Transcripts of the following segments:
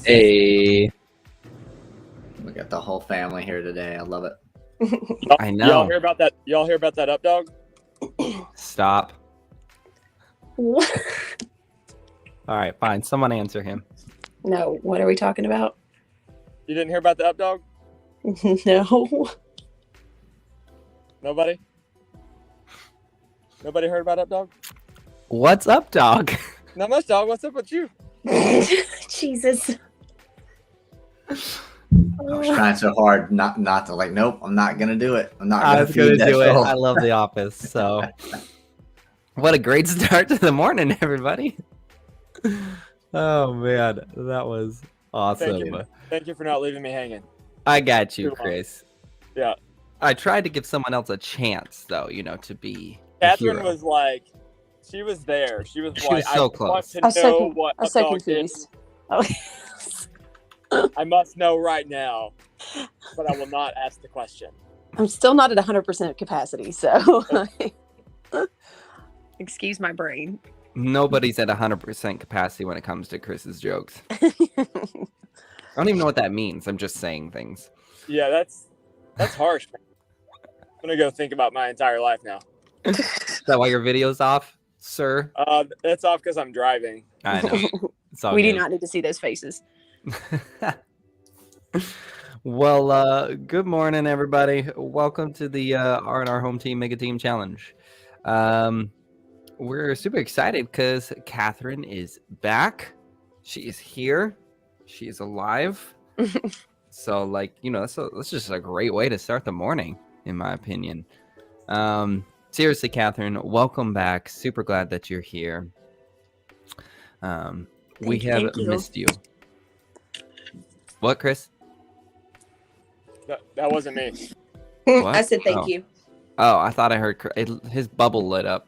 Hey, We got the whole family here today. I love it. I Y'all know. hear about that? Y'all hear about that up dog? Stop. What? All right, fine. Someone answer him. No, what are we talking about? You didn't hear about the up dog? No. Nobody? Nobody heard about up dog? What's up, dog? Not much, dog. What's up with you? Jesus. I was trying so hard not to like. Nope, I'm not gonna do it. I'm not I gonna was gonna feed that do it. soul. I love The Office. So, what a great start to the morning, everybody. Oh man, that was awesome. Thank you for not leaving me hanging. I got you, Too long. Chris. Yeah. I tried to give someone else a chance, though. To be. Catherine a hero. was like, she was there. She was She like, was so I close. want to I'm so, know what I'm up so dog is. confused. Oh. I must know right now, but I will not ask the question. I'm still not at 100% capacity, so excuse my brain. Nobody's at 100% capacity when it comes to Chris's jokes. I don't even know what that means. I'm just saying things. Yeah, that's harsh, man. I'm gonna go think about my entire life now. Is that why your video's off, sir? It's off because I'm driving. I know. It's all We do good. not need to see those faces. Well, good morning, everybody. Welcome to the R&R Home Team Mega Team Challenge. We're super excited because Catherine is back. She is here. She is alive. So, that's just a great way to start the morning, in my opinion. Seriously, Catherine, welcome back. Super glad that you're here. We have missed you. What, Chris? That wasn't me. What? I said thank Oh. you. Oh, I thought I heard his bubble lit up.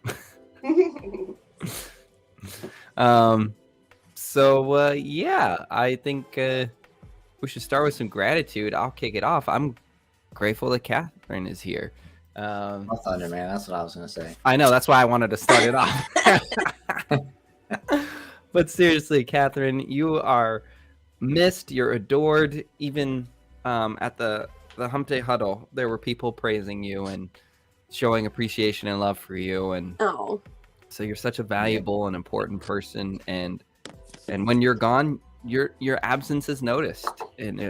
So yeah, I think we should start with some gratitude. I'll kick it off. I'm grateful that Catherine is here. My thunder, man. That's what I was gonna say. I know, that's why I wanted to start it off. But seriously, Catherine, you are missed. You're adored. Even at the Hump Day Huddle, there were people praising you and showing appreciation and love for you. And Oh, so you're such a valuable and important person. And when you're gone, your absence is noticed. And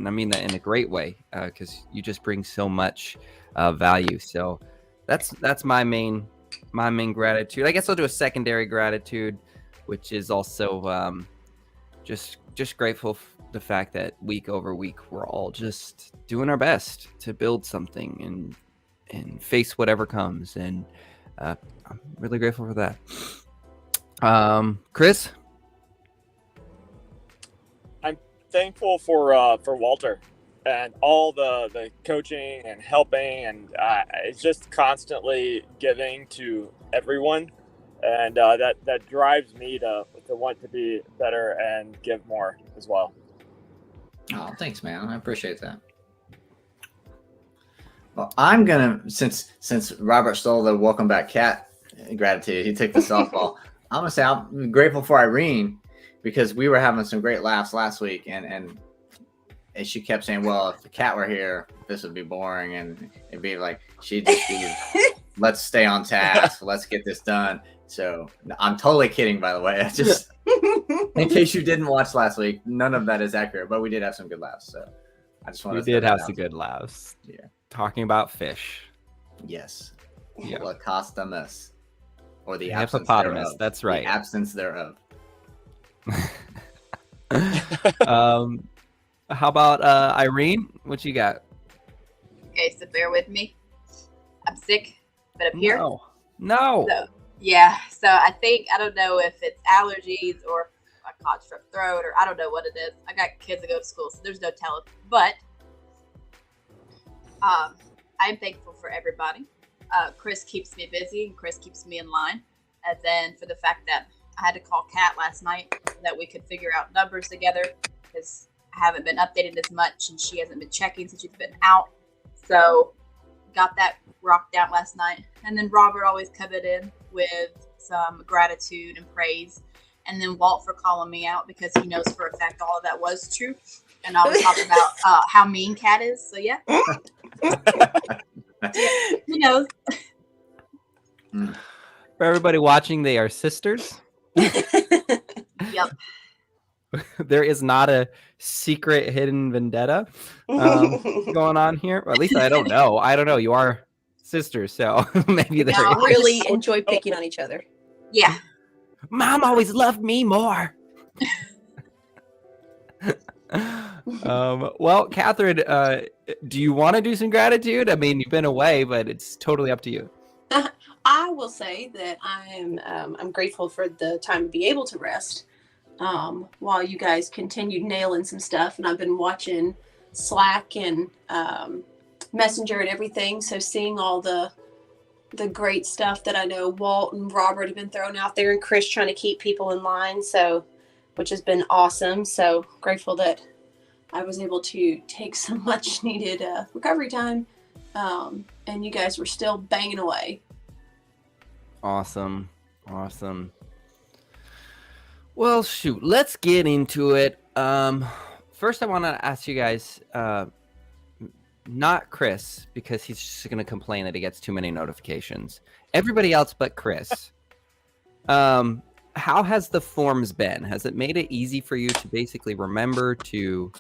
I mean that in a great way, because you just bring so much value. So that's my main gratitude. I guess I'll do a secondary gratitude, which is also just grateful for the fact that week over week we're all just doing our best to build something and face whatever comes, and I'm really grateful for that. Chris? I'm thankful for Walter and all the coaching and helping, and it's just constantly giving to everyone, and that drives me to want to be better and give more as well. Oh, thanks, man. I appreciate that. Well, I'm gonna since Robert stole the welcome back cat gratitude, he took the softball. I'm gonna say I'm grateful for Irene because we were having some great laughs last week, and she kept saying, "Well, if the cat were here, this would be boring," and it'd be like she'd just be, "Let's stay on task. Let's get this done." So I'm totally kidding, by the way. I just in case you didn't watch last week, none of that is accurate, but we did have some good laughs. So I just wanted We did have some good laughs. Yeah. Talking about fish. Yes. Yeah. Lacostamus. Or the hippopotamus. Thereof. That's right. The absence thereof. How about Irene? What you got? Okay, so bear with me. I'm sick, but I'm here. No. So, yeah, so I don't know if it's allergies or I caught strep throat or I don't know what it is. I got kids that go to school, so there's no telling. But I'm thankful for everybody. Chris keeps me busy and Chris keeps me in line. And then for the fact that I had to call Kat last night so that we could figure out numbers together because I haven't been updated as much and she hasn't been checking since she's been out. So got that rocked out last night. And then Robert always coming in with some gratitude and praise. and then Walt for calling me out because he knows for a fact all of that was true. And I was talking about how mean Kat is. So yeah, he knows. For everybody watching, they are sisters. Yep. There is not a secret hidden vendetta going on here. Or at least I don't know. I don't know. You are sisters, so maybe there. No. Really enjoy picking on each other. Yeah. Mom always loved me more. Well, Catherine, do you want to do some gratitude? I mean, you've been away, but it's totally up to you. I will say that I'm grateful for the time to be able to rest while you guys continued nailing some stuff, and I've been watching Slack and Messenger and everything. So seeing all the great stuff that I know Walt and Robert have been throwing out there, and Chris trying to keep people in line, so which has been awesome. So grateful that I was able to take some much needed recovery time, and you guys were still banging away. Awesome. Well, shoot, let's get into it. First I want to ask you guys, not Chris, because he's just going to complain that he gets too many notifications. Everybody else but Chris. How has the forms been? Has it made it easy for you to basically remember to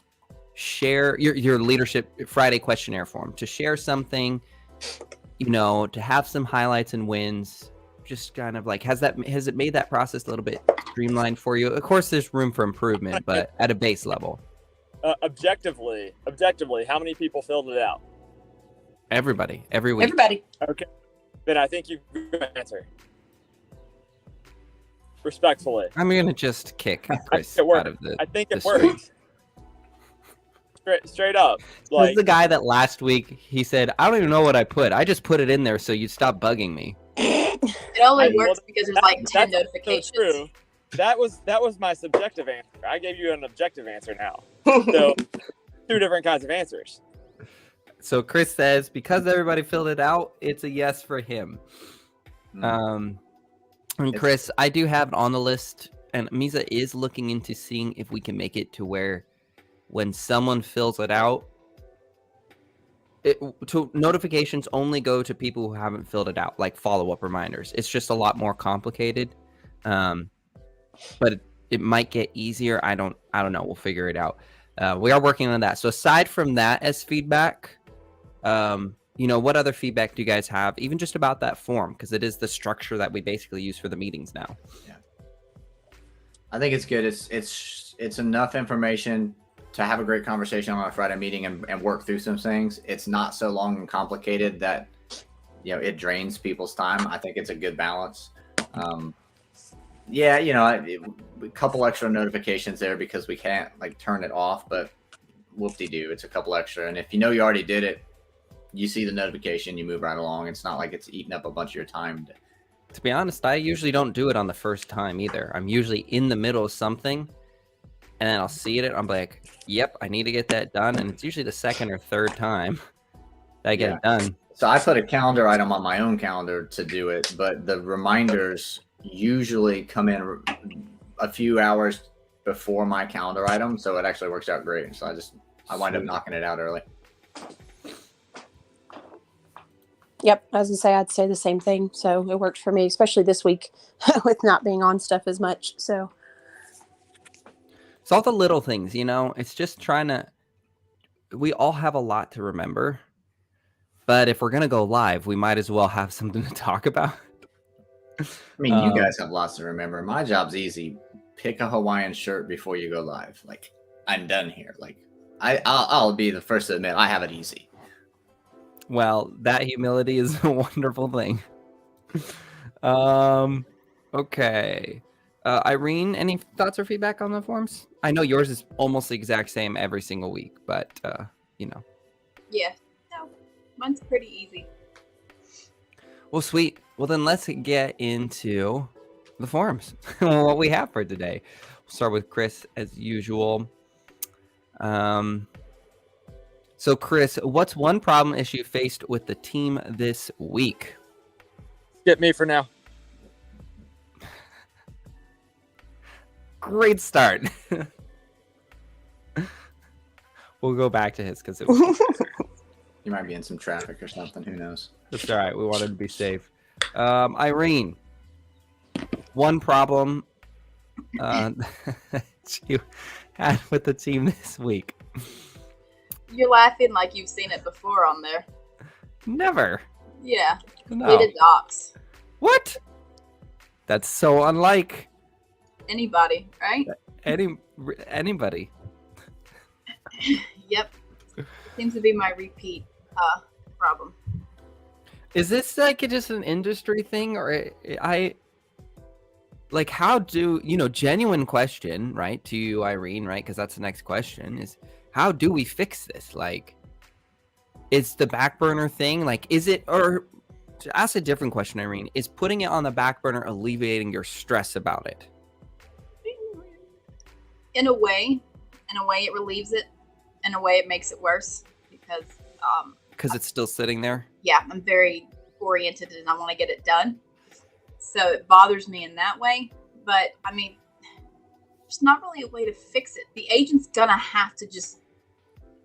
share your Leadership Friday questionnaire form, to share something, to have some highlights and wins? Just kind of like, has it made that process a little bit streamlined for you? Of course, there's room for improvement, but at a base level. Objectively, how many people filled it out? Everybody, every week. Everybody. Okay, then I think you've got an answer. Respectfully, I'm gonna just kick Chris it worked. out of the. I think it the stream. works. Straight up. This is the guy that last week he said, "I don't even know what I put. I just put it in there so you'd stop bugging me." It only works because there's like 10 that's notifications. So true. That was my subjective answer. I gave you an objective answer now. So 2 different kinds of answers. So Chris says, because everybody filled it out, it's a yes for him. And Chris, I do have it on the list, and Misa is looking into seeing if we can make it to where when someone fills it out, notifications only go to people who haven't filled it out, like follow-up reminders. It's just a lot more complicated, but it might get easier. I don't know. We'll figure it out. We are working on that. So aside from that as feedback, what other feedback do you guys have, even just about that form? Because it is the structure that we basically use for the meetings now. Yeah, I think it's good. It's enough information to have a great conversation on a Friday meeting and work through some things. It's not so long and complicated that it drains people's time. I think it's a good balance. A couple extra notifications there because we can't turn it off, but whoop-de-doo, it's a couple extra. And if you already did it, you see the notification, you move right along. It's not like it's eating up a bunch of your time. To be honest, I usually don't do it on the first time either. I'm usually in the middle of something, and then I'll see it. I'm like, yep, I need to get that done. And it's usually the second or third time that I get it done. So I put a calendar item on my own calendar to do it, but the reminders usually come in a few hours before my calendar item. So it actually works out great. So I wind up knocking it out early. Yep, as I say, I'd say the same thing. So it worked for me, especially this week with not being on stuff as much. So it's all the little things, it's just we all have a lot to remember, but if we're going to go live, we might as well have something to talk about. I mean, you guys have lots to remember. My job's easy. Pick a Hawaiian shirt before you go live. I'm done here. I'll be the first to admit I have it easy. Well, that humility is a wonderful thing. Okay. Irene, any thoughts or feedback on the forms? I know yours is almost the exact same every single week, but, Yeah. No, mine's pretty easy. Well, sweet. Well, then let's get into the forms, what we have for today. We'll start with Chris as usual. So Chris, what's one problem issue faced with the team this week? Skip me for now. Great start. We'll go back to his because it was. You might be in some traffic or something. Who knows? It's all right. We wanted to be safe. Irene, one problem that you had with the team this week. You're laughing like you've seen it before on there. Never. Yeah. No. Completed docs. What? That's so unlike Anybody, right? anybody. Yep. Seems to be my repeat problem. Is this like just an industry thing, or like how do genuine question, right, to you, Irene, right? Because that's the next question is how do we fix this? Like, it's the back burner thing. Like, is it, or to ask a different question, Irene, is putting it on the back burner alleviating your stress about it? In a way it relieves it. In a way it makes it worse because it's still sitting there. Yeah, I'm very oriented and I want to get it done. So it bothers me in that way. But I mean, there's not really a way to fix it. The agent's gonna have to just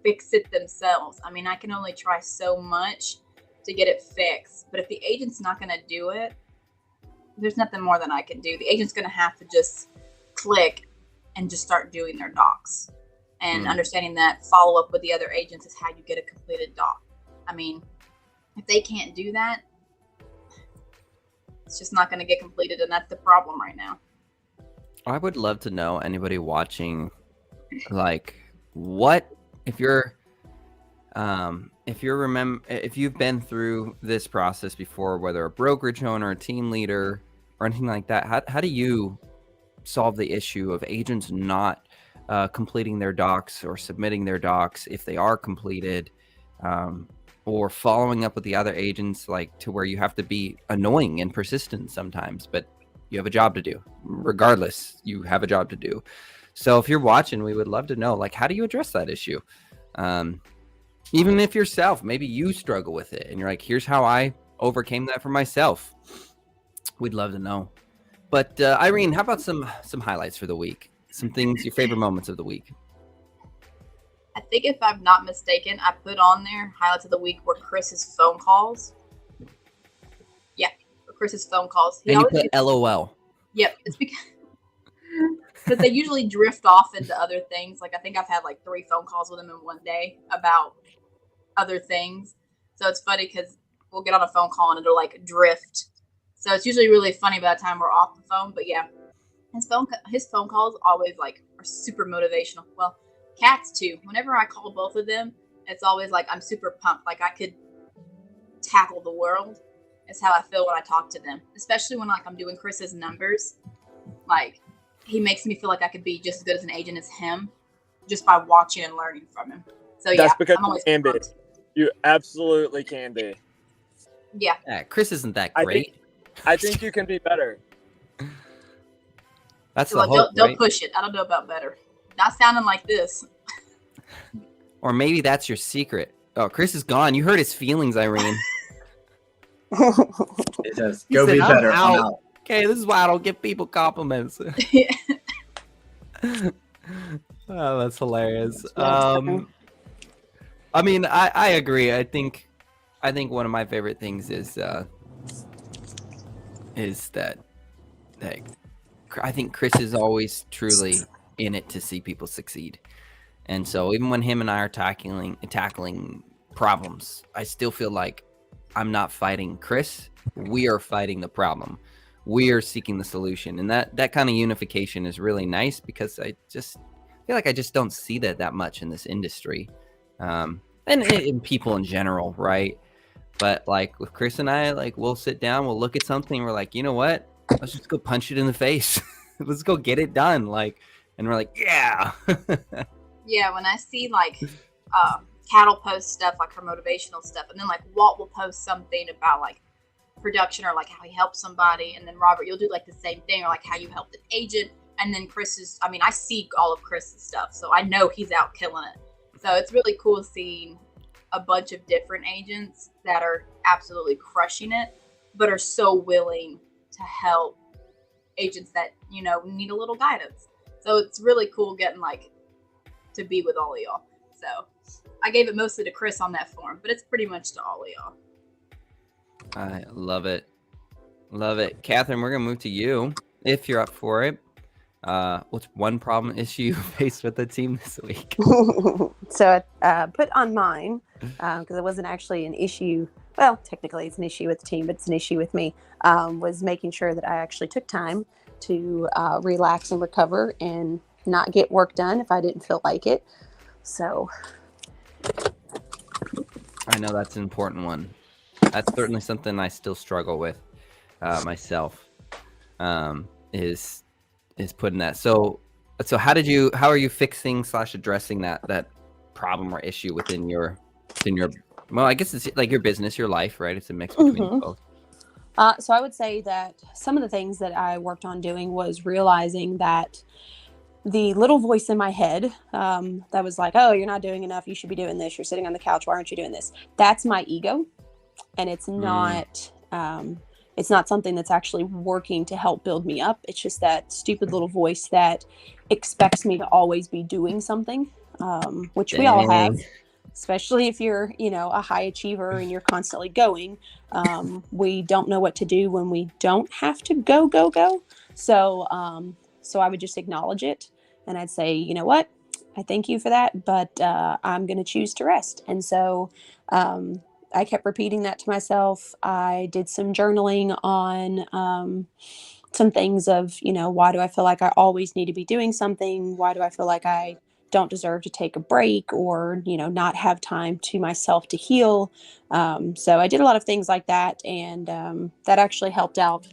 fix it themselves. I mean, I can only try so much to get it fixed. But if the agent's not gonna do it, there's nothing more than I can do. The agent's gonna have to just click and just start doing their docs. And understanding that follow up with the other agents is how you get a completed doc. I mean, if they can't do that, it's just not going to get completed, and that's the problem right now. I would love to know, anybody watching, like, what if you've been through this process before, whether a brokerage owner, a team leader, or anything like that, how do you solve the issue of agents not completing their docs or submitting their docs if they are completed, or following up with the other agents, like to where you have to be annoying and persistent sometimes, but you have a job to do. Regardless, you have a job to do. So if you're watching, we would love to know, like, how do you address that issue? Even if yourself, maybe you struggle with it and you're like, here's how I overcame that for myself. We'd love to know. But Irene, how about some highlights for the week? Some things, your favorite moments of the week. I think if I'm not mistaken, I put on there highlights of the week were Chris's phone calls. Yeah, Chris's phone calls. And you put LOL. Yep, it's because they usually drift off into other things. Like I think I've had like 3 phone calls with him in one day about other things. So it's funny because we'll get on a phone call and it'll like drift. So it's usually really funny by the time we're off the phone. But yeah, his phone calls always like are super motivational. Well, Kat's too. Whenever I call both of them, it's always like I'm super pumped. Like I could tackle the world. Is how I feel when I talk to them. Especially when like I'm doing Chris's numbers. Like he makes me feel like I could be just as good as an agent as him, just by watching and learning from him. So yeah, that's because I'm always you can be. pumped. You absolutely can be. Yeah. Chris isn't that great. I think you can be better. That's the Well, hope, don't right? push it. I don't know about better. Not sounding like this. Or maybe that's your secret. Oh, Chris is gone. You hurt his feelings, Irene. It says, go said, be "I'm better. I'm out." out. Okay, this is why I don't give people compliments. Yeah. Oh, that's hilarious. That's funny. I mean, I agree. I think one of my favorite things is that I think Chris is always truly in it to see people succeed. And so even when him and I are tackling problems, I still feel like I'm not fighting Chris. We are fighting the problem. We are seeking the solution. And that kind of unification is really nice because I just feel like I just don't see that much in this industry. And in people in general, right? But like with Chris and I, like we'll sit down, we'll look at something, we're like, you know what? Let's just go punch it in the face. Let's go get it done. Like, and we're like, yeah. Yeah, when I see like Cattle post stuff, like her motivational stuff, and then like Walt will post something about like production or like how he helped somebody, and then Robert, you'll do like the same thing, or like how you helped an agent, and then I see all of Chris's stuff, so I know he's out killing it. So it's really cool seeing a bunch of different agents that are absolutely crushing it, but are so willing to help agents that, need a little guidance. So it's really cool getting like to be with all of y'all. So I gave it mostly to Chris on that form, but it's pretty much to all of y'all. I love it. Love it. Catherine, we're going to move to you if you're up for it. What's one problem issue you faced with the team this week? So I put on mine because it wasn't actually an issue. Well, technically it's an issue with the team, but it's an issue with me. Was making sure that I actually took time to relax and recover and not get work done if I didn't feel like it. So I know that's an important one. That's certainly something I still struggle with myself. Is putting that. So how are you fixing / addressing that problem or issue within your well, I guess it's like your business, your life, right? It's a mix between both. So I would say that some of the things that I worked on doing was realizing that the little voice in my head that was like, oh, you're not doing enough. You should be doing this. You're sitting on the couch. Why aren't you doing this? That's my ego. And it's not something that's actually working to help build me up. It's just that stupid little voice that expects me to always be doing something, which we all have, especially if you're, a high achiever and you're constantly going. We don't know what to do when we don't have to go. So I would just acknowledge it. And I'd say, you know what? I thank you for that, but I'm going to choose to rest. And so I kept repeating that to myself. I did some journaling on some things of, why do I feel like I always need to be doing something? Why do I feel like I don't deserve to take a break or, not have time to myself to heal? So I did a lot of things like that. And that actually helped out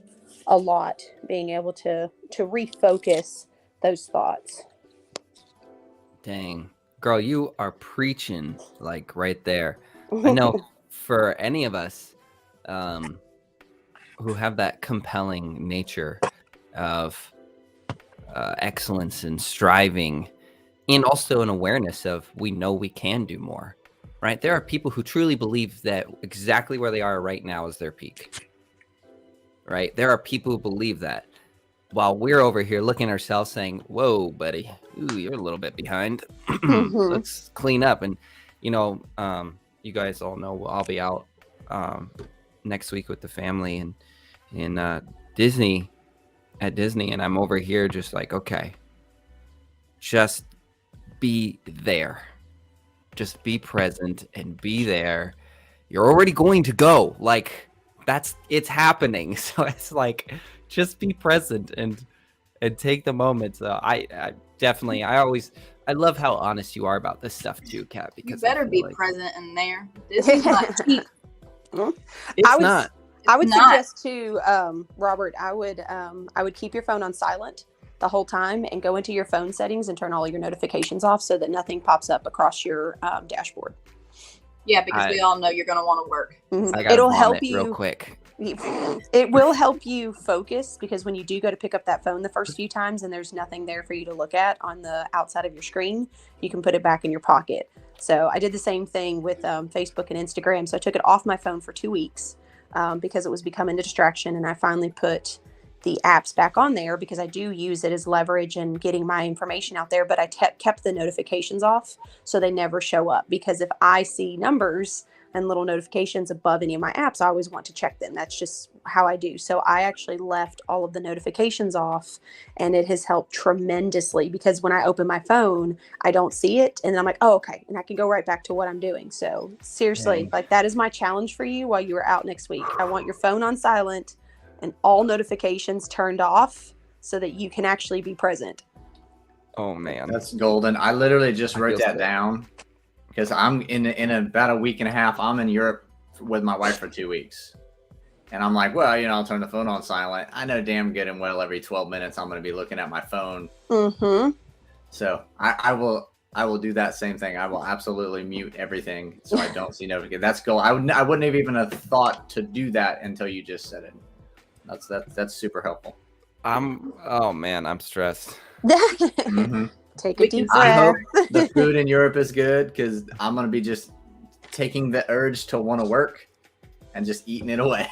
a lot, being able to refocus those thoughts. Dang. Girl, you are preaching like right there. I know for any of us who have that compelling nature of excellence and striving, and also an awareness of we know we can do more, right? There are people who truly believe that exactly where they are right now is their peak, right? There are people who believe that, while we're over here looking at ourselves saying, whoa, buddy, ooh, you're a little bit behind. Let's clean up. And, you guys all know I'll be out next week with the family and in Disney, and I'm over here just like, okay, just be there. Just be present and be there. You're already going to go. Like, it's happening. So it's like, just be present and take the moment. So I definitely, I love how honest you are about this stuff too, Kat. Because you better be present in there. This is not cheap. It's not. I would suggest too, Robert. I would keep your phone on silent the whole time and go into your phone settings and turn all your notifications off so that nothing pops up across your dashboard. Yeah, because we all know you're going to want to work. It'll help you real quick. It will help you focus, because when you do go to pick up that phone the first few times and there's nothing there for you to look at on the outside of your screen, you can put it back in your pocket. So I did the same thing with Facebook and Instagram. So I took it off my phone for 2 weeks because it was becoming a distraction. And I finally put the apps back on there because I do use it as leverage and getting my information out there. But I kept the notifications off so they never show up, because if I see numbers and little notifications above any of my apps, I always want to check them. That's just how I do. So I actually left all of the notifications off, and it has helped tremendously, because when I open my phone, I don't see it. And then I'm like, oh, okay. And I can go right back to what I'm doing. So seriously, like, that is my challenge for you while you are out next week. I want your phone on silent and all notifications turned off so that you can actually be present. Oh man, that's golden. I literally just wrote that down. Because I'm in about a week and a half, I'm in Europe with my wife for 2 weeks. And I'm like, well, I'll turn the phone on silent. I know damn good and well every 12 minutes I'm going to be looking at my phone. So I will do that same thing. I will absolutely mute everything so I don't see notifications. That's cool. I wouldn't have even have thought to do that until you just said it. That's super helpful. Oh man, I'm stressed. Take a deep I breath. hope the food in Europe is good, because I'm going to be just taking the urge to want to work and just eating it away.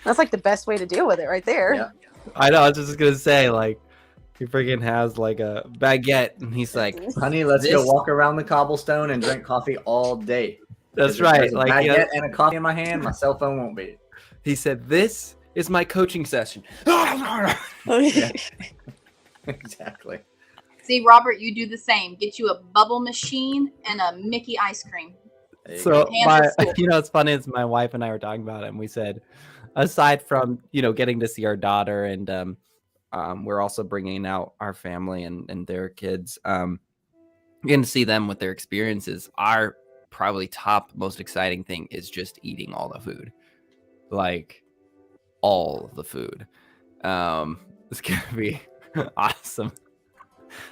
That's like the best way to deal with it right there. Yeah. I know. I was just gonna say, like, he freaking has like a baguette, and he's like, Honey, let's go This- walk around the cobblestone and drink coffee all day. "That's 'Cause if right." There's a Like, baguette and a coffee in my hand. My cell phone won't be. he said, "This is my coaching session." Exactly. See, Robert, you do the same. Get you a bubble machine and a Mickey ice cream. There you So go. Hands are full. you know, it's funny is my wife and I were talking about it, and we said, aside from getting to see our daughter, and we're also bringing out our family and their kids, getting to see them with their experiences. Our probably top most exciting thing is just eating all the food, like all of the food. It's gonna be awesome.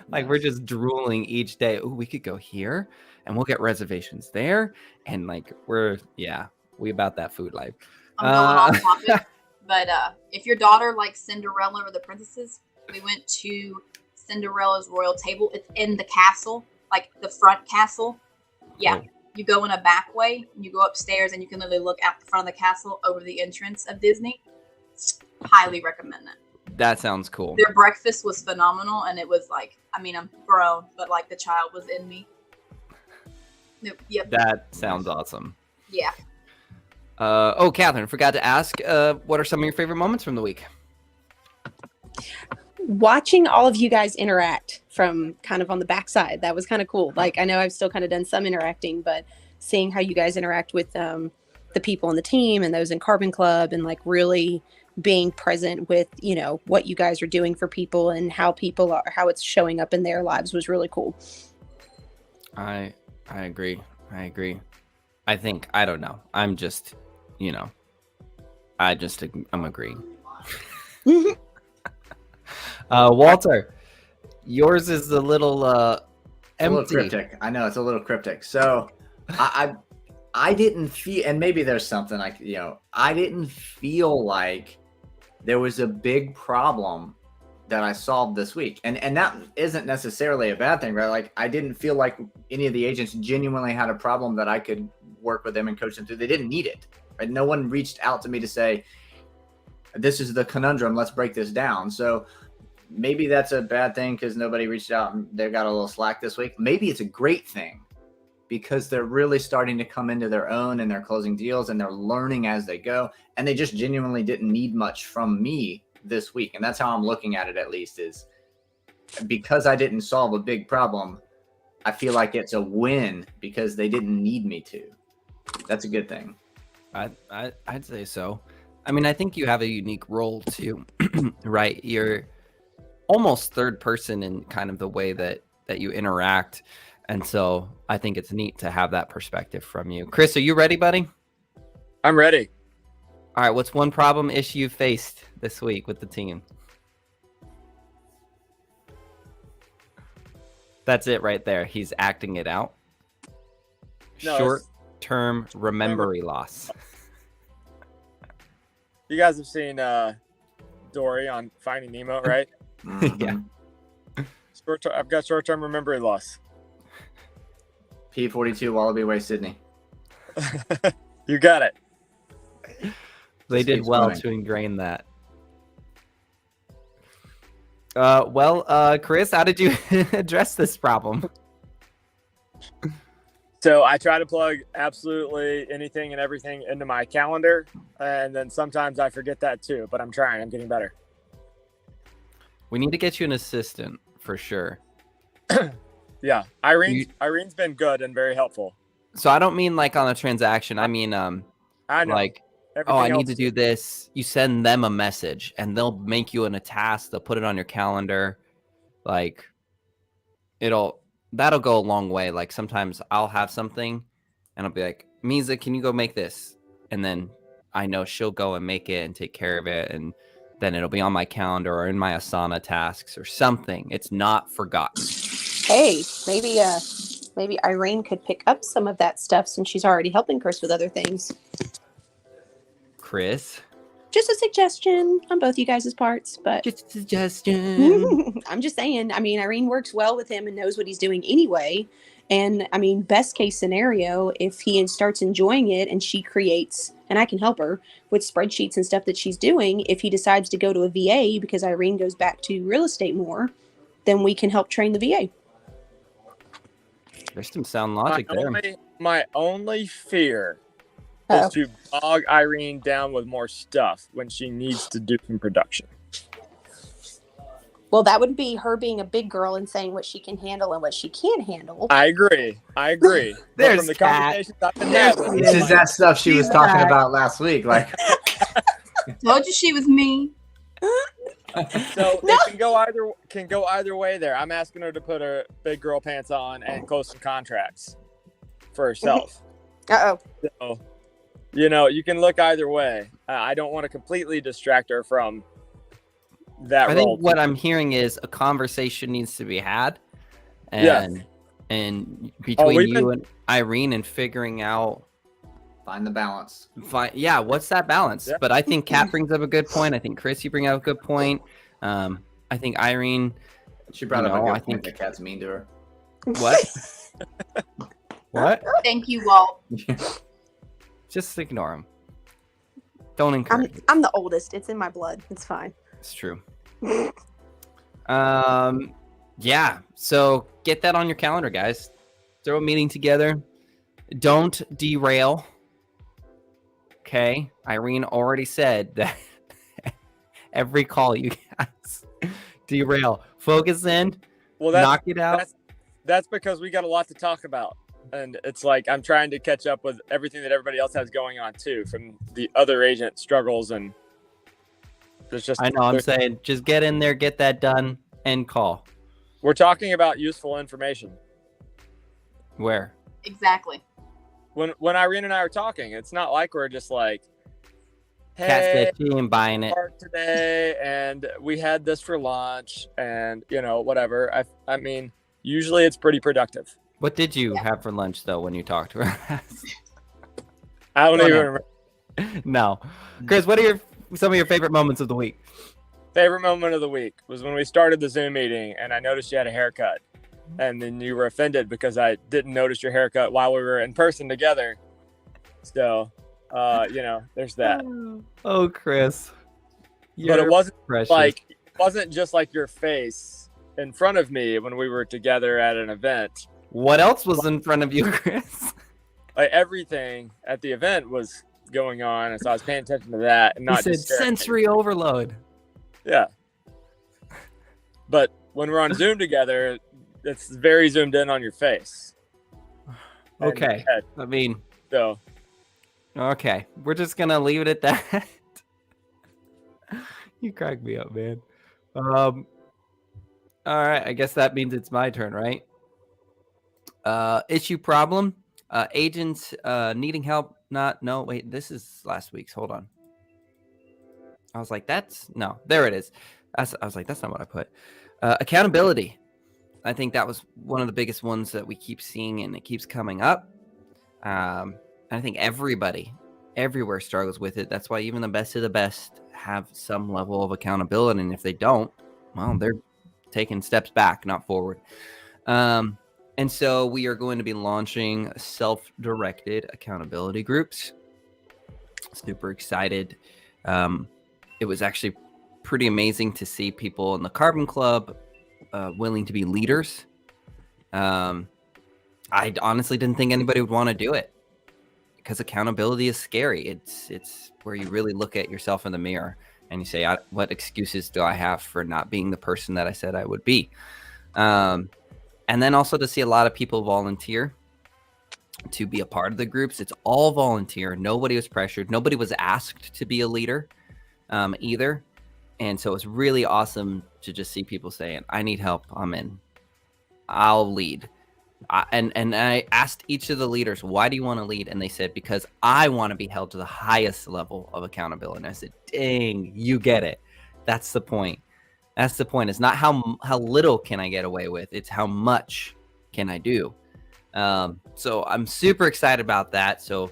Like we're just drooling each day. Oh, we could go here and we'll get reservations there. And like we about that food life. I'm going off topic, but if your daughter likes Cinderella or the princesses, we went to Cinderella's royal table. It's in the castle, like the front castle. Yeah, Cool. you go in a back way, and you go upstairs, and you can literally look out the front of the castle over the entrance of Disney. Highly recommend that. That sounds cool. Their breakfast was phenomenal, and it was like, I mean, I'm grown, but like the child was in me. Yep. That sounds awesome. Yeah. Oh, Catherine, forgot to ask, what are some of your favorite moments from the week? Watching all of you guys interact from kind of on the backside, that was kind of cool. Like, I know I've still kind of done some interacting, but seeing how you guys interact with the people on the team and those in Carbon Club, and like really being present with what you guys are doing for people and how it's showing up in their lives was really cool. I agree. I think, I don't know, I'm just I'm agreeing. Walter, yours is a little It's a empty. little cryptic. I know it's a little cryptic. So I didn't feel, and maybe there's something like, I didn't feel like there was a big problem that I solved this week. And that isn't necessarily a bad thing, right? Like, I didn't feel like any of the agents genuinely had a problem that I could work with them and coach them through. They didn't need it, right? No one reached out to me to say, this is the conundrum, let's break this down. So maybe that's a bad thing because nobody reached out and they got a little slack this week. Maybe it's a great thing because they're really starting to come into their own and they're closing deals and they're learning as they go. And they just genuinely didn't need much from me this week. And that's how I'm looking at it, at least, is because I didn't solve a big problem. I feel like it's a win because they didn't need me to. That's a good thing. I'd say so. I mean, I think you have a unique role too, right? You're almost third person in kind of the way that you interact. And so I think it's neat to have that perspective from you. Chris, are you ready, buddy? I'm ready. All right. What's one problem issue you faced this week with the team? That's it right there. He's acting it out. No, Short-term memory loss. You guys have seen Dory on Finding Nemo, right? Yeah. I've got short-term memory loss. P42 Wallaby Way, Sydney. You got it. They Just did keeps well going. to ingrain that. Chris, how did you address this problem? So I try to plug absolutely anything and everything into my calendar, and then sometimes I forget that too, but I'm trying. I'm getting better. We need to get you an assistant for sure. Yeah. Irene's been good and very helpful. So I don't mean like on a transaction. I mean, I know. like, Everything I need else to do this. You send them a message and they'll make you in a task. They'll put it on your calendar. Like that'll go a long way. Like sometimes I'll have something and I'll be like, Misa, can you go make this? And then I know she'll go and make it and take care of it. And then it'll be on my calendar or in my Asana tasks or something. It's not forgotten. Hey, maybe Irene could pick up some of that stuff since she's already helping Chris with other things. Chris? Just a suggestion on both you guys' parts, but Just a suggestion. I'm just saying. I mean, Irene works well with him and knows what he's doing anyway. And I mean, best case scenario, if he starts enjoying it and she creates, and I can help her with spreadsheets and stuff that she's doing, if he decides to go to a VA because Irene goes back to real estate more, then we can help train the VA. There's some sound logic there. My only fear Uh-oh. is to bog Irene down with more stuff when she needs to do some production. Well, that would be her being a big girl and saying what she can handle and what she can't handle. I agree. But There's from the Kat. conversations I've been having, This is that stuff she was She's talking back. about last week. Like, Told you she was mean. so it can go either way there. I'm asking her to put her big girl pants on and close some contracts for herself. Uh-oh. So, you can look either way. I don't want to completely distract her from that I role. think what I'm hearing is a conversation needs to be had, Yes. and between we've you been- and Irene and figuring out, find the balance. what's that balance? Yeah. But I think Kat brings up a good point. I think Chris, you bring up a good point. I think Irene, She brought up a I good point think- that Kat's mean to her. what? What? Thank you, Walt. Just ignore him. Don't encourage. I'm the oldest. It's in my blood. It's fine. It's true. Yeah. So get that on your calendar, guys. Throw a meeting together. Don't derail. Okay. Irene already said that every call you guys derail. Focus in. Well, Knock it out. that's because we got a lot to talk about. And it's like I'm trying to catch up with everything that everybody else has going on too, from the other agent struggles, and there's just I know. I'm saying just get in there, get that done, and call. we're talking about useful information. Where? Exactly. When Irene and I are talking, it's not like we're just like, Kat hey, said she ain't buying it. park today, and we had this for lunch, and whatever. I mean, usually it's pretty productive. What did you have for lunch though when you talked to her? I don't Oh, even no. remember. No. Chris, what are some of your favorite moments of the week? Favorite moment of the week was when we started the Zoom meeting and I noticed you had a haircut, and then you were offended because I didn't notice your haircut while we were in person together. So, there's that. Oh, Chris. But it wasn't precious. wasn't just like your face in front of me when we were together at an event. What else was in front of you, Chris? Like everything at the event was going on, and so I was paying attention to that and You not said just staring at you. sensory overload. Yeah. But when we're on Zoom together, it's very zoomed in on your face. and your Okay. head. I mean, So okay. We're just going to leave it at that. You crack me up, man. All right. I guess that means it's my turn, right? Issue problem. Agents needing help. No, wait. This is last week's. Hold on. I was like, there it is. I was like, that's not what I put. Accountability. I think that was one of the biggest ones that we keep seeing, and it keeps coming up. I think everybody, everywhere struggles with it. That's why even the best of the best have some level of accountability. And if they don't, well, they're taking steps back, not forward. And so we are going to be launching self-directed accountability groups. Super excited. It was actually pretty amazing to see people in the Carbon Club willing to be leaders. I honestly didn't think anybody would want to do it because accountability is scary. It's where you really look at yourself in the mirror and you say, what excuses do I have for not being the person that I said I would be? And then also to see a lot of people volunteer to be a part of the groups. It's all volunteer. Nobody was pressured. Nobody was asked to be a leader either. And so it's really awesome to just see people saying, I need help. I'm in. I'll lead. And I asked each of the leaders, why do you want to lead? And they said, because I want to be held to the highest level of accountability. And I said, dang, you get it. That's the point. That's the point. It's not how little can I get away with. It's how much can I do. So I'm super excited about that. So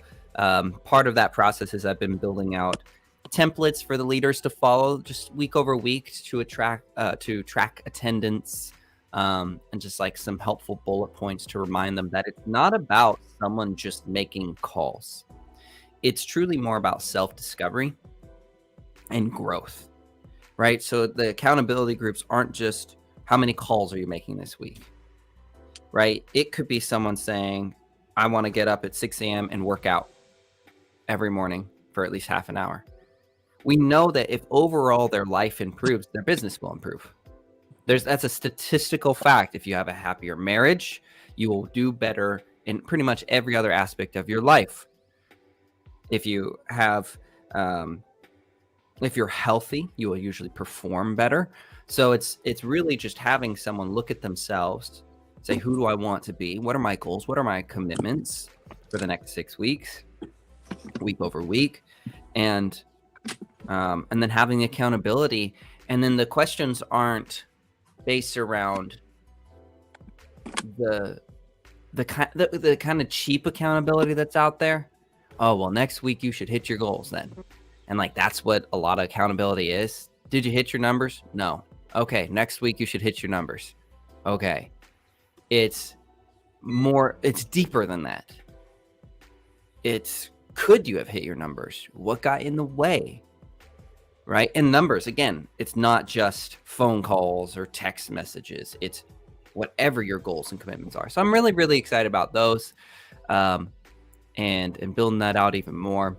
part of that process is I've been building out templates for the leaders to follow just week over week to track attendance, and just like some helpful bullet points to remind them that it's not about someone just making calls. It's truly more about self-discovery and growth, right? So the accountability groups aren't just how many calls are you making this week, right? It could be someone saying, I want to get up at 6 a.m. and work out every morning for at least half an hour. We know that if overall their life improves, their business will improve. That's a statistical fact. If you have a happier marriage, you will do better in pretty much every other aspect of your life. If you have, if you're healthy, you will usually perform better. So it's really just having someone look at themselves, say, who do I want to be? What are my goals? What are my commitments for the next 6 weeks, week over week, and then having accountability. And then the questions aren't based around the kind of cheap accountability that's out there. Oh, well, next week you should hit your goals then. And like, that's what a lot of accountability is. Did you hit your numbers? No. Okay. Next week you should hit your numbers. Okay. It's deeper than that. It's, could you have hit your numbers? What got in the way? Right? And numbers, again, it's not just phone calls or text messages. It's whatever your goals and commitments are. So I'm really, really excited about those, and building that out even more.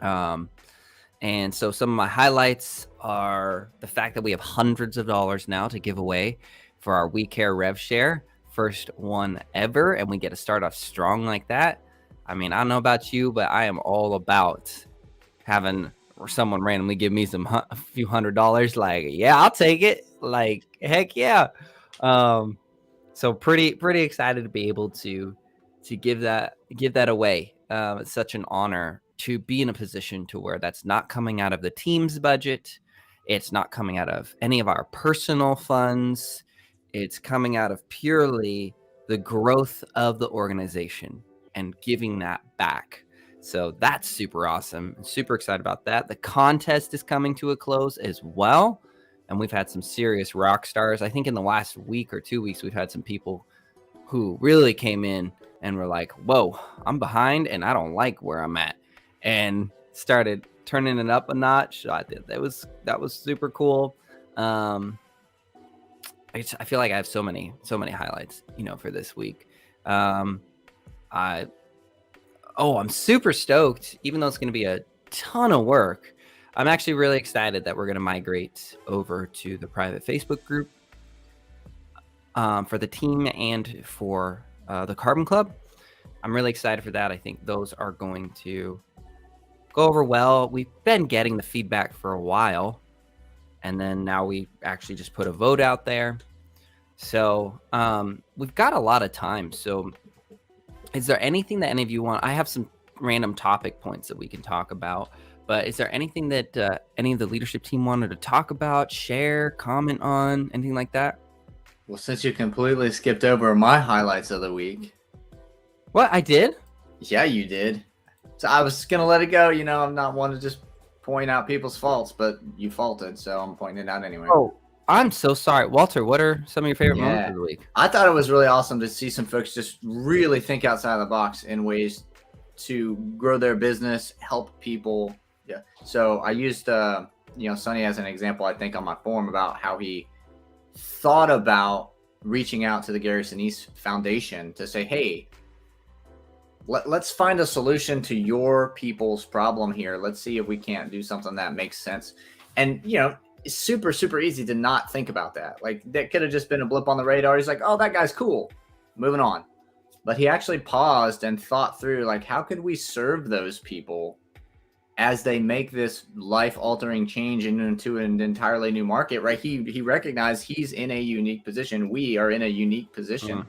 And so some of my highlights are the fact that we have hundreds of dollars now to give away for our We Care Rev Share, first one ever, and we get to start off strong like that. I mean, I don't know about you, but I am all about having someone randomly give me a few $100s. Like, yeah, I'll take it. Like, heck yeah. So pretty excited to be able to give that away. It's such an honor to be in a position to where that's not coming out of the team's budget. It's not coming out of any of our personal funds. It's coming out of purely the growth of the organization and giving that back. So that's super awesome. I'm super excited about that. The contest is coming to a close as well. And we've had some serious rock stars. I think in the last week or 2 weeks, we've had some people who really came in and were like, whoa, I'm behind and I don't like where I'm at, and started turning it up a notch. So that was super cool. I feel like I have so many highlights, for this week. I'm super stoked, even though it's going to be a ton of work. I'm actually really excited that we're going to migrate over to the private Facebook group for the team and for the Carbon Club. I'm really excited for that. I think those are going to go over well. We've been getting the feedback for a while, and then now we actually just put a vote out there. So we've got a lot of time. So is there anything that any of you want? I have some random topic points that we can talk about, but is there anything that any of the leadership team wanted to talk about, share, comment on, anything like that? Well, since you completely skipped over my highlights of the week. What, I did? Yeah, you did. So I was going to let it go. I'm not one to just point out people's faults, but you faulted, so I'm pointing it out anyway. Oh, I'm so sorry. Walter, what are some of your favorite moments of the week? I thought it was really awesome to see some folks just really think outside of the box in ways to grow their business, help people. Yeah. So I used, Sonny as an example, I think, on my forum about how he thought about reaching out to the Gary Sinise Foundation to say, hey, let's find a solution to your people's problem here. Let's see if we can't do something that makes sense. And, it's super, super easy to not think about that. Like, that could have just been a blip on the radar. He's like, oh, that guy's cool. Moving on. But he actually paused and thought through, like, how could we serve those people as they make this life-altering change into an entirely new market, right? He recognized he's in a unique position. We are in a unique position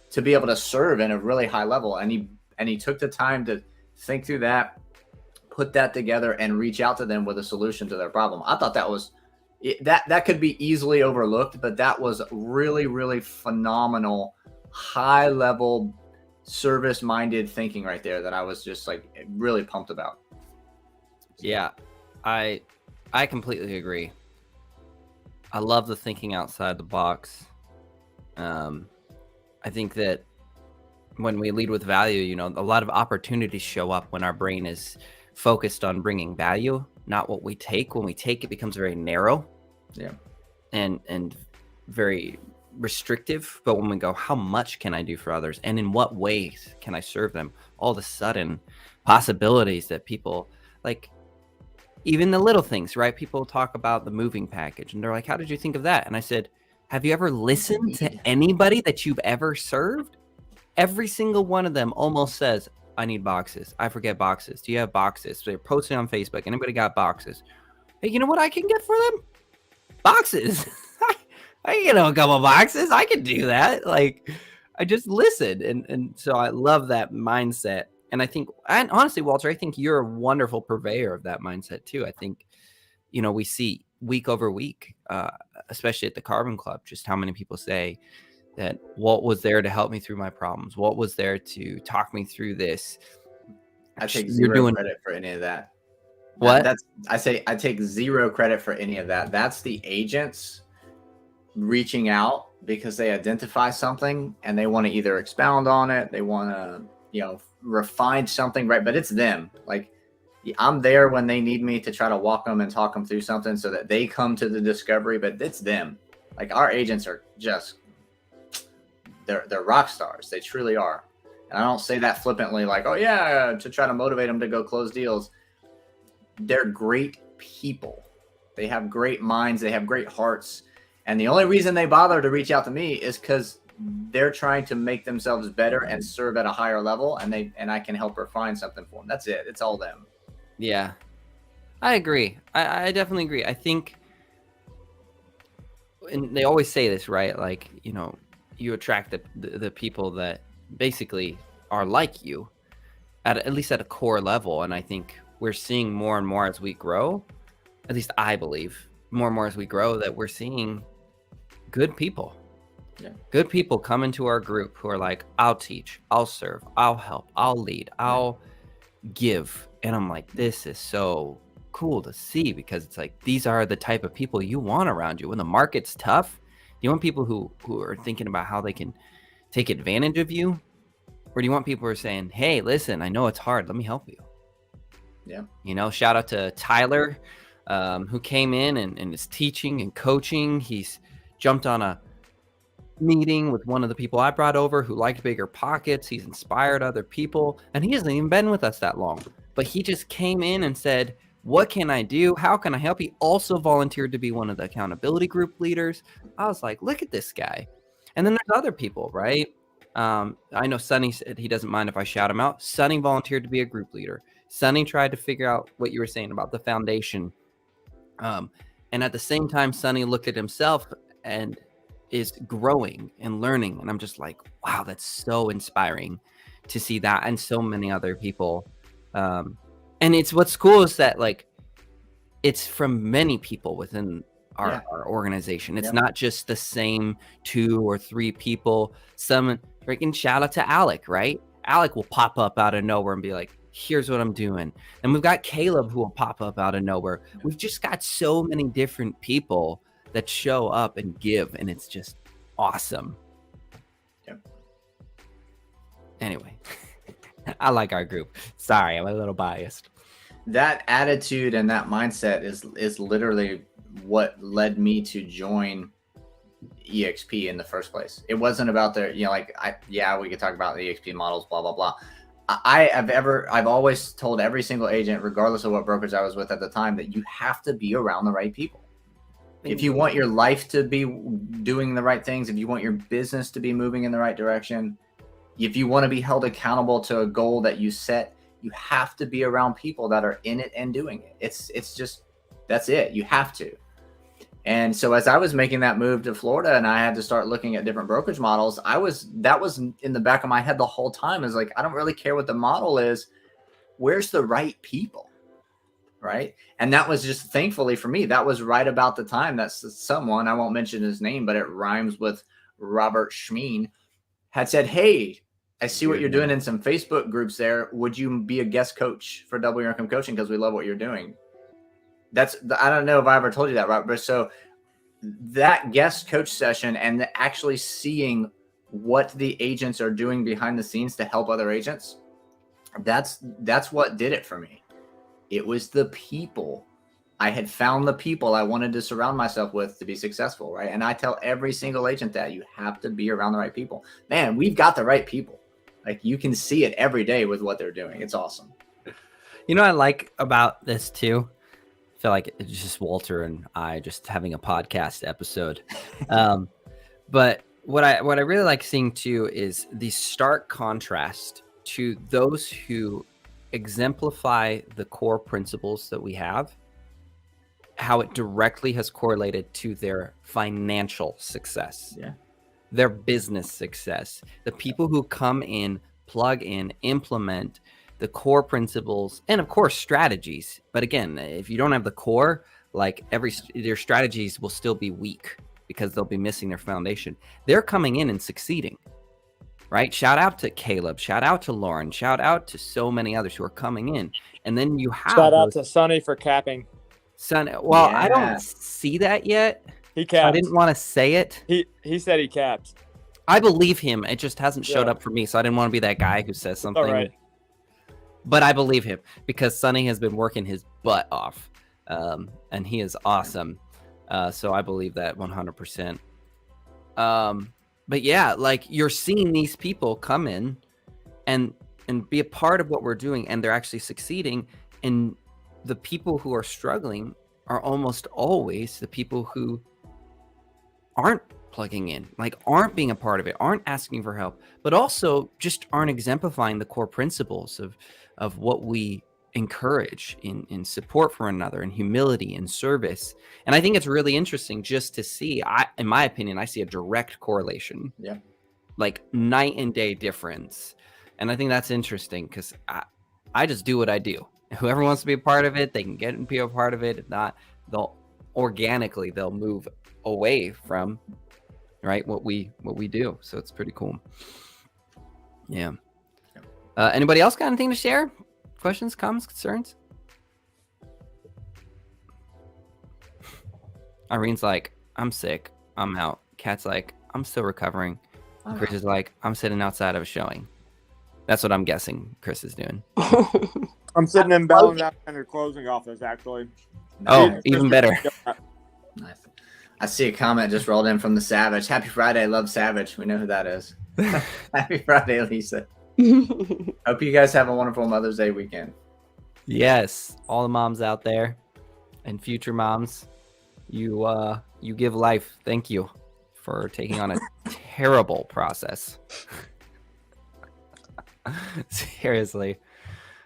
to be able to serve in a really high level. And he took the time to think through that, put that together, and reach out to them with a solution to their problem. I thought that was that could be easily overlooked, but that was really, really phenomenal, high level, service minded thinking right there that I was just like really pumped about. Yeah, I completely agree. I love the thinking outside the box. I think that when we lead with value, you know, a lot of opportunities show up when our brain is focused on bringing value, not what we take. When we take, it becomes very narrow. Yeah. And very restrictive. But when we go, how much can I do for others, and in what ways can I serve them, all of a sudden possibilities that people like, even the little things, right? People talk about the moving package and they're like, how did you think of that? And I said, have you ever listened to anybody that you've ever served? Every single one of them almost says, I need boxes. I forget boxes. Do you have boxes? So they're posting on Facebook. Anybody got boxes? Hey, you know what I can get for them? Boxes. I can get a couple boxes. I can do that. Like, I just listen. And so I love that mindset. And I think, and honestly, Walter, I think you're a wonderful purveyor of that mindset too. I think, you know, we see week over week, especially at the Carbon Club, just how many people say that Walt was there to help me through my problems. Walt was there to talk me through this. I take You're zero doing credit for any of that. what? I take zero credit for any of that. That's the agents reaching out because they identify something and they want to either expound on it, they want to, you know, refine something, right? But it's them. Like, I'm there when they need me to try to walk them and talk them through something so that they come to the discovery, but it's them. Like, our agents are just, they're rock stars. They truly are. And I don't say that flippantly, like, oh yeah, to try to motivate them to go close deals. They're great people. They have great minds. They have great hearts. And the only reason they bother to reach out to me is because they're trying to make themselves better and serve at a higher level. And I can help refine something for them. That's it. It's all them. Yeah, I agree. I definitely agree. I think, and they always say this, right? Like, you know, you attract the people that basically are like you at least at a core level. And I think we're seeing more and more as we grow, at least I believe more and more as we grow, that we're seeing good people. Yeah. Good people come into our group who are like, I'll teach, I'll serve, I'll help, I'll lead, I'll give. And I'm like, this is so cool to see, because it's like, these are the type of people you want around you when the market's tough. You want people who are thinking about how they can take advantage of you, or do you want people who are saying, hey, listen, I know it's hard, let me help you? Yeah. You know, shout out to Tyler, who came in and is teaching and coaching. He's jumped on a meeting with one of the people I brought over who liked bigger pockets. He's inspired other people, and he hasn't even been with us that long, but he just came in and said, what can I do? How can I help? He also volunteered to be one of the accountability group leaders. I was like, look at this guy. And then there's other people, right? I know Sonny said he doesn't mind if I shout him out. Sonny volunteered to be a group leader. Sonny tried to figure out what you were saying about the foundation. And at the same time, Sonny looked at himself and is growing and learning. And I'm just like, wow, that's so inspiring to see that, and so many other people. And it's what's cool is that, like, it's from many people within our organization. It's not just the same 2 or 3 people. Some freaking shout out to Alec, right? Alec will pop up out of nowhere and be like, here's what I'm doing. And we've got Caleb who will pop up out of nowhere. We've just got so many different people that show up and give, and it's just awesome. Yep. Anyway, I like our group. Sorry, I'm a little biased. That attitude and that mindset is literally what led me to join EXP in the first place. It wasn't about the, you know, like, we could talk about the EXP models, blah, blah, blah. I've always told every single agent, regardless of what brokerage I was with at the time, that you have to be around the right people. If you want your life to be doing the right things, if you want your business to be moving in the right direction, if you want to be held accountable to a goal that you set, you have to be around people that are in it and doing it. It's just, that's it. You have to. And so as I was making that move to Florida and I had to start looking at different brokerage models, that was in the back of my head the whole time, is like, I don't really care what the model is. Where's the right people? Right. And that was just, thankfully for me, that was right about the time that someone, I won't mention his name, but it rhymes with Robert Schmeen, had said, hey, I see what you're doing in some Facebook groups there. Would you be a guest coach for Double Your Income Coaching? Because we love what you're doing. I don't know if I ever told you that, Robert. So that guest coach session and actually seeing what the agents are doing behind the scenes to help other agents, that's what did it for me. It was the people. I had found the people I wanted to surround myself with to be successful, right? And I tell every single agent that you have to be around the right people. Man, we've got the right people. Like, you can see it every day with what they're doing. It's awesome. You know what I like about this too? I feel like it's just Walter and I just having a podcast episode. But what I really like seeing too is the stark contrast to those who exemplify the core principles that we have, how it directly has correlated to their financial success, their business success. The people who come in, plug in, implement the core principles, and of course strategies. But again, if you don't have the core, like their strategies will still be weak because they'll be missing their foundation. They're coming in and succeeding, right? Shout out to Caleb, shout out to Lauren, shout out to so many others who are coming in. And then you have shout out to Sonny for capping. Well, I don't see that yet. He capped. I didn't want to say it. He said he capped. I believe him. It just hasn't showed up for me, so I didn't want to be that guy who says something. All right. But I believe him because Sonny has been working his butt off, and he is awesome. So I believe that 100%. But yeah, like, you're seeing these people come in and be a part of what we're doing, and they're actually succeeding. And the people who are struggling are almost always the people who aren't plugging in, like aren't being a part of it, aren't asking for help, but also just aren't exemplifying the core principles of what we encourage in support for another, in humility and service. And I think it's really interesting just to see, in my opinion, I see a direct correlation, like night and day difference. And I think that's interesting because I just do what I do. Whoever wants to be a part of it, they can get and be a part of it. If not, they'll move away from what we do. So it's pretty cool. Yeah. Anybody else got anything to share? Questions, comments, concerns? Irene's like, I'm sick, I'm out. Kat's like, I'm still recovering. Chris is like, I'm sitting outside of a showing. That's what I'm guessing Chris is doing. I'm sitting in Bell and under closing office, actually. Oh, even better. Nice. I see a comment just rolled in from the Savage. Happy Friday, love Savage. We know who that is. Happy Friday, Lisa. Hope you guys have a wonderful Mother's Day weekend. Yes, all the moms out there and future moms, you give life. Thank you for taking on a terrible process. Seriously.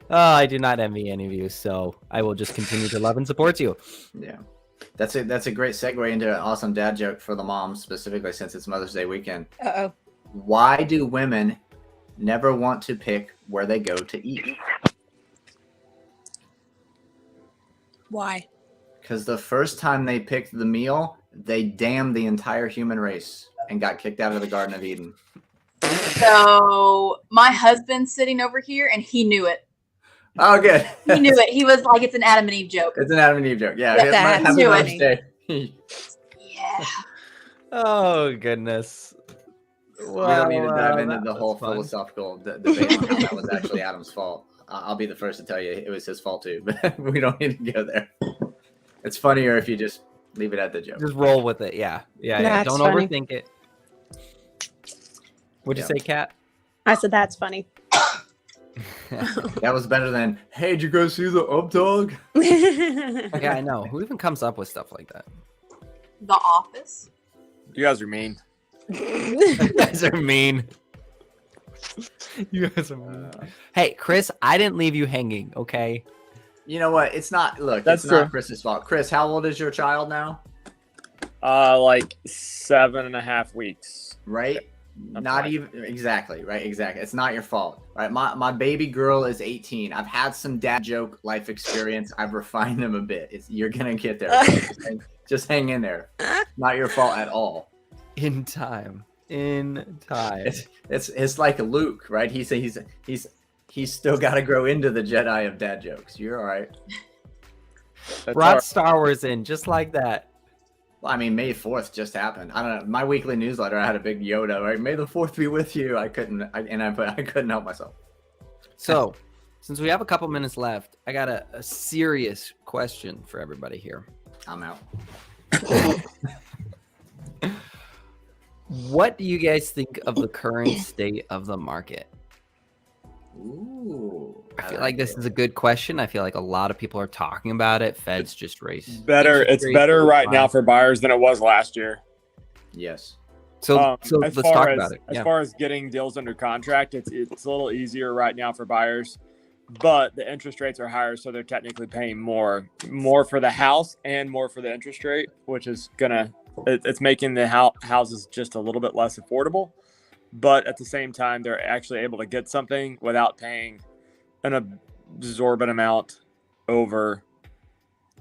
Oh, I do not envy any of you, so I will just continue to love and support you. Yeah. That's a great segue into an awesome dad joke for the moms, specifically since it's Mother's Day weekend. Uh-oh. Why do women never want to pick where they go to eat? Why? Because the first time they picked the meal, they damned the entire human race and got kicked out of the Garden of Eden. So my husband's sitting over here, and he knew it. Oh, good. He knew it. He was like, it's an Adam and Eve joke. It's an Adam and Eve joke. Yeah. That's Happy new. Mother's Day. Yeah. Oh, goodness. We don't need to dive into the whole philosophical debate on how that was actually Adam's fault. I'll be the first to tell you it was his fault too, but we don't need to go there. It's funnier if you just leave it at the joke. Just roll with it. Yeah. Don't funny. overthink it. What'd you say, Kat? I said that's funny. That was better than, hey, did you go see the up dog? Yeah, I know. Who even comes up with stuff like that? The Office. You guys are mean. You guys are mean. You guys are mean. Hey, Chris, I didn't leave you hanging, okay? You know what? It's not true. Chris's fault. Chris, how old is your child now? Like 7.5 weeks. Right? Not fine. even exactly, right? Exactly. It's not your fault. Right? My baby girl is 18. I've had some dad joke life experience. I've refined them a bit. You're gonna get there. Just hang in there. Not your fault at all. In time. It's like Luke, right? He's still got to grow into the Jedi of dad jokes. You're all right. Brought Star Wars in just like that. Well, I mean, May 4th just happened. I don't know. My weekly newsletter, I had a big Yoda, right? May the 4th be with you. I couldn't help myself. So, since we have a couple minutes left, I got a serious question for everybody here. I'm out. What do you guys think of the current state of the market? Ooh. I feel like this is a good question. I feel like a lot of people are talking about it. Feds just raised. Better. It's better right now for buyers than it was last year. Yes. So let's talk about it. As far as getting deals under contract, it's a little easier right now for buyers, but the interest rates are higher, so they're technically paying more for the house and more for the interest rate, which is it's making the houses just a little bit less affordable. But at the same time, they're actually able to get something without paying an exorbitant amount over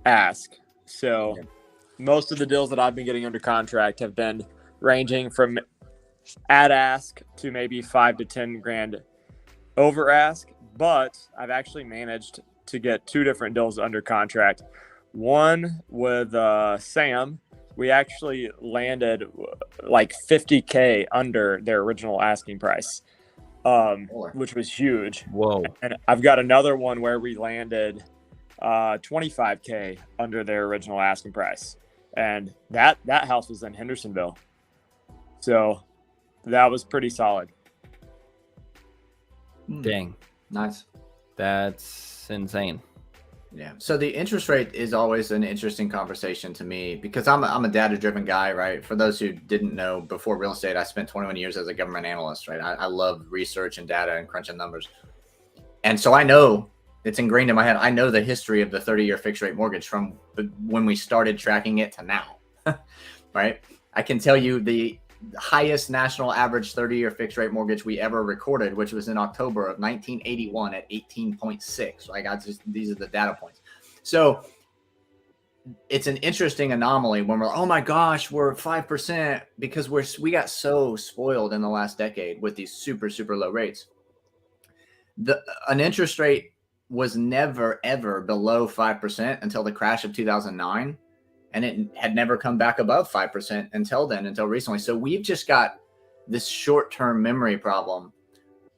ask. So most of the deals that I've been getting under contract have been ranging from at ask to maybe 5 to 10 grand over ask. But I've actually managed to get 2 different deals under contract. One with Sam. We actually landed like $50K under their original asking price, which was huge. Whoa. And I've got another one where we landed $25K under their original asking price. And that house was in Hendersonville. So that was pretty solid. Dang. Nice. That's insane. Yeah. So the interest rate is always an interesting conversation to me because I'm a data-driven guy, right? For those who didn't know, before real estate, I spent 21 years as a government analyst, right? I love research and data and crunching numbers. And so I know, it's ingrained in my head, I know the history of the 30-year fixed rate mortgage from when we started tracking it to now, right? I can tell you the highest national average 30-year fixed rate mortgage we ever recorded, which was in October of 1981 at 18.6. Like these are the data points. So it's an interesting anomaly when we're like, oh my gosh, we're 5% because we got so spoiled in the last decade with these super, super low rates. An interest rate was never, ever below 5% until the crash of 2009. And it had never come back above 5% until recently. So we've just got this short-term memory problem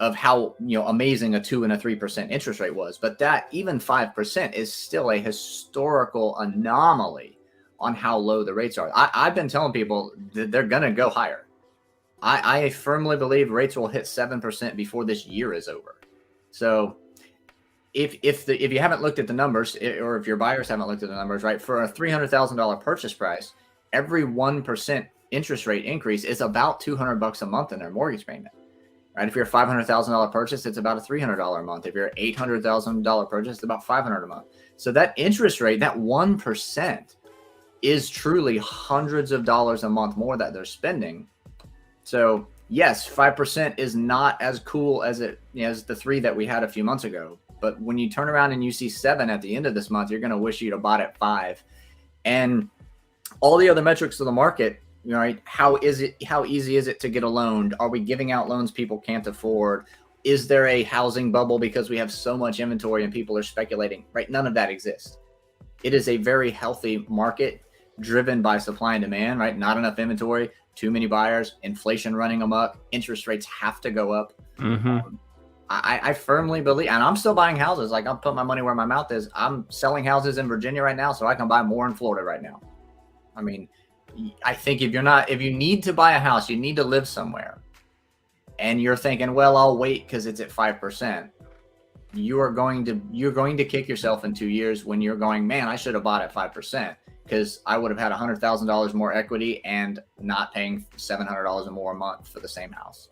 of how amazing a 2 and a 3% interest rate was. But that even 5% is still a historical anomaly on how low the rates are. I've been telling people that they're going to go higher. I firmly believe rates will hit 7% before this year is over. So if you haven't looked at the numbers, or if your buyers haven't looked at the numbers, right, for a $300,000 purchase price, every 1% interest rate increase is about $200 a month in their mortgage payment, right? If you're a $500,000 purchase, it's about a $300 a month. If you're an $800,000 purchase, it's about $500 a month. So that interest rate, that 1%, is truly hundreds of dollars a month more that they're spending. So yes, 5% is not as cool as as the 3 that we had a few months ago. But when you turn around and you see 7 at the end of this month, you're going to wish you'd have bought at 5. And all the other metrics of the market, right? How easy is it to get a loan? Are we giving out loans people can't afford? Is there a housing bubble because we have so much inventory and people are speculating, right? None of that exists. It is a very healthy market driven by supply and demand, right? Not enough inventory, too many buyers, inflation running amok, interest rates have to go up. Mm-hmm. I firmly believe, and I'm still buying houses. Like, I'll put my money where my mouth is. I'm selling houses in Virginia right now so I can buy more in Florida right now. I mean, I think if you need to buy a house, you need to live somewhere, and you're thinking, well, I'll wait because it's at 5%. You're going to kick yourself in 2 years when you're going, man, I should have bought at 5% because I would have had $100,000 more equity and not paying $700 or more a month for the same house.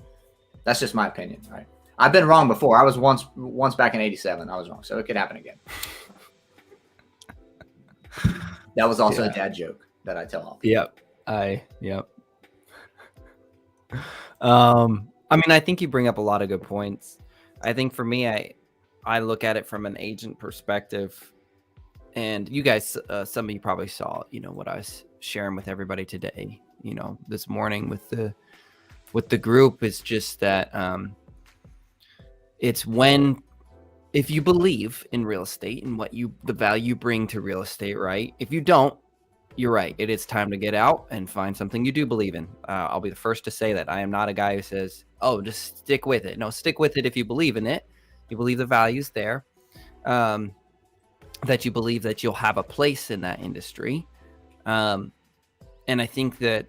That's just my opinion, right? I've been wrong before. I was once back in 87. I was wrong. So it could happen again. That was also a dad joke that I tell all. Yep. Yep. I mean, I think you bring up a lot of good points. I think for me, I look at it from an agent perspective, and you guys, some of you probably saw, what I was sharing with everybody today, this morning with the group, is just that, it's if you believe in real estate and the value you bring to real estate, right? If you don't, you're right. It is time to get out and find something you do believe in. I'll be the first to say that. I am not a guy who says, oh, just stick with it. No, stick with it if you believe in it. You believe the value's there, that you believe that you'll have a place in that industry. And I think that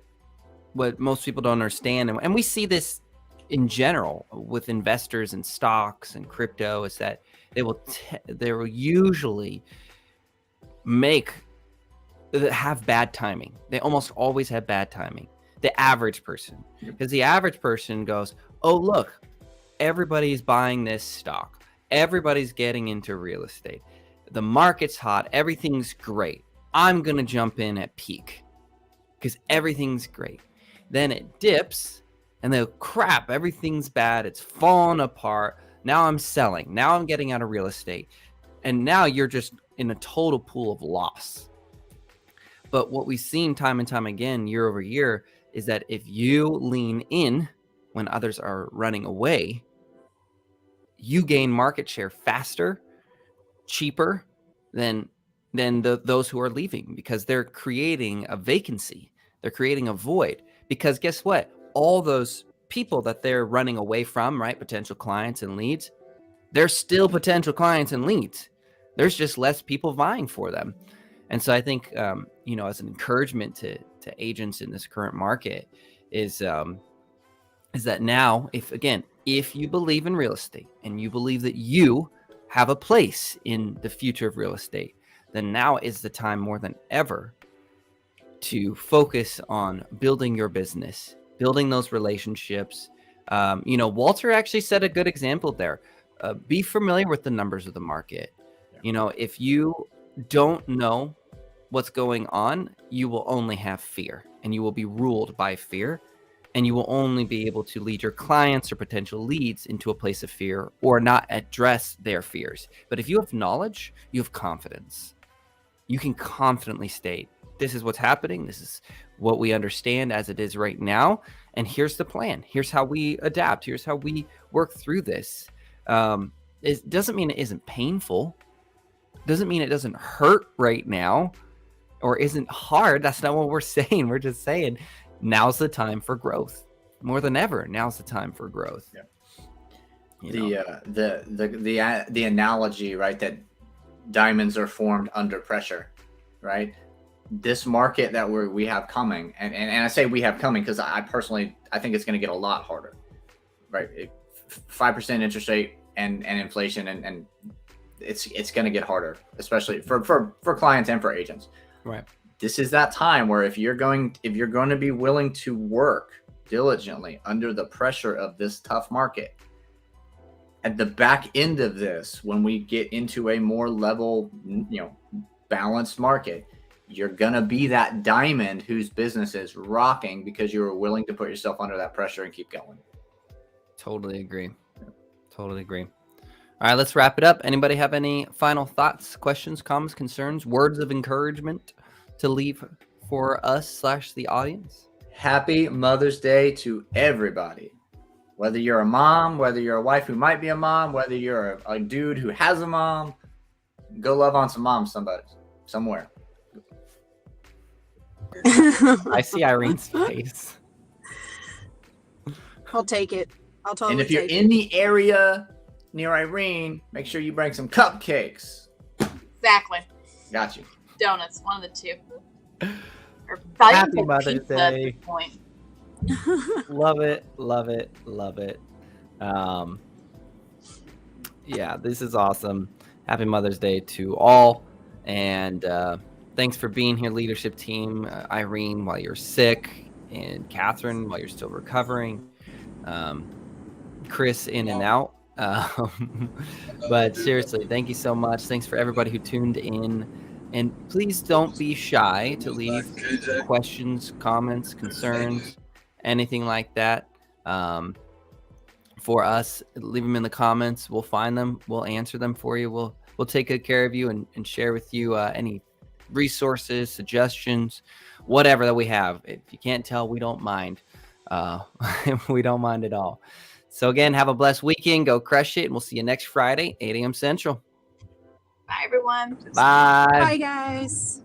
what most people don't understand, and we see this in general with investors and stocks and crypto, is that they will usually have bad timing. They almost always have bad timing. The average person, because the average person goes, oh, look, everybody's buying this stock. Everybody's getting into real estate. The market's hot. Everything's great. I'm going to jump in at peak because everything's great. Then it dips and they'll crap. Everything's bad. It's falling apart. Now I'm selling. Now I'm getting out of real estate. And now you're just in a total pool of loss. But what we've seen time and time again, year over year, is that if you lean in when others are running away, you gain market share faster, cheaper than those who are leaving, because they're creating a vacancy. They're creating a void. Because guess what? All those people that they're running away from, right? Potential clients and leads, they're still potential clients and leads. There's just less people vying for them. And so I think, as an encouragement to agents in this current market is that now, if you believe in real estate and you believe that you have a place in the future of real estate, then now is the time more than ever to focus on building your business, building those relationships. Walter actually set a good example there. Be familiar with the numbers of the market. If you don't know what's going on, you will only have fear, and you will be ruled by fear, and you will only be able to lead your clients or potential leads into a place of fear or not address their fears. But if you have knowledge, you have confidence. You can confidently state, this is what's happening. This is what we understand as it is right now. And here's the plan. Here's how we adapt. Here's how we work through this. It doesn't mean it isn't painful. Doesn't mean it doesn't hurt right now or isn't hard. That's not what we're saying. We're just saying now's the time for growth. More than ever, now's the time for growth. Yeah. The analogy, right, that diamonds are formed under pressure, right? This market that we have coming, and I say we have coming because I personally think it's going to get a lot harder, right? 5% interest rate and inflation, and it's going to get harder, especially for clients and for agents. Right. This is that time where if you're going to be willing to work diligently under the pressure of this tough market, at the back end of this, when we get into a more level, balanced market, you're going to be that diamond whose business is rocking because you were willing to put yourself under that pressure and keep going. Totally agree. Totally agree. All right, let's wrap it up. Anybody have any final thoughts, questions, comments, concerns, words of encouragement to leave for us / the audience? Happy Mother's Day to everybody. Whether you're a mom, whether you're a wife who might be a mom, whether you're a dude who has a mom, go love on some moms somewhere. I see Irene's face. I'll take it. I'll totally And if you're take in the area near Irene, make sure you bring some cupcakes. Exactly. Got you. Donuts, one of the two. Or Happy Mother's pizza at Day. this point. Love it, love it, love it. Yeah, this is awesome. Happy Mother's Day to all, and thanks for being here, leadership team. Irene, while you're sick, and Catherine, while you're still recovering. Chris, in and out. But seriously, thank you so much. Thanks for everybody who tuned in. And please don't be shy to leave questions, comments, concerns, anything like that. For us, leave them in the comments. We'll find them. We'll answer them for you. We'll take good care of you and share with you any resources, suggestions, whatever that we have. If you can't tell, we don't mind. We don't mind at all. So again, have a blessed weekend. Go crush it. And we'll see you next Friday, 8 a.m. Central. Bye, everyone. Bye. Bye, guys.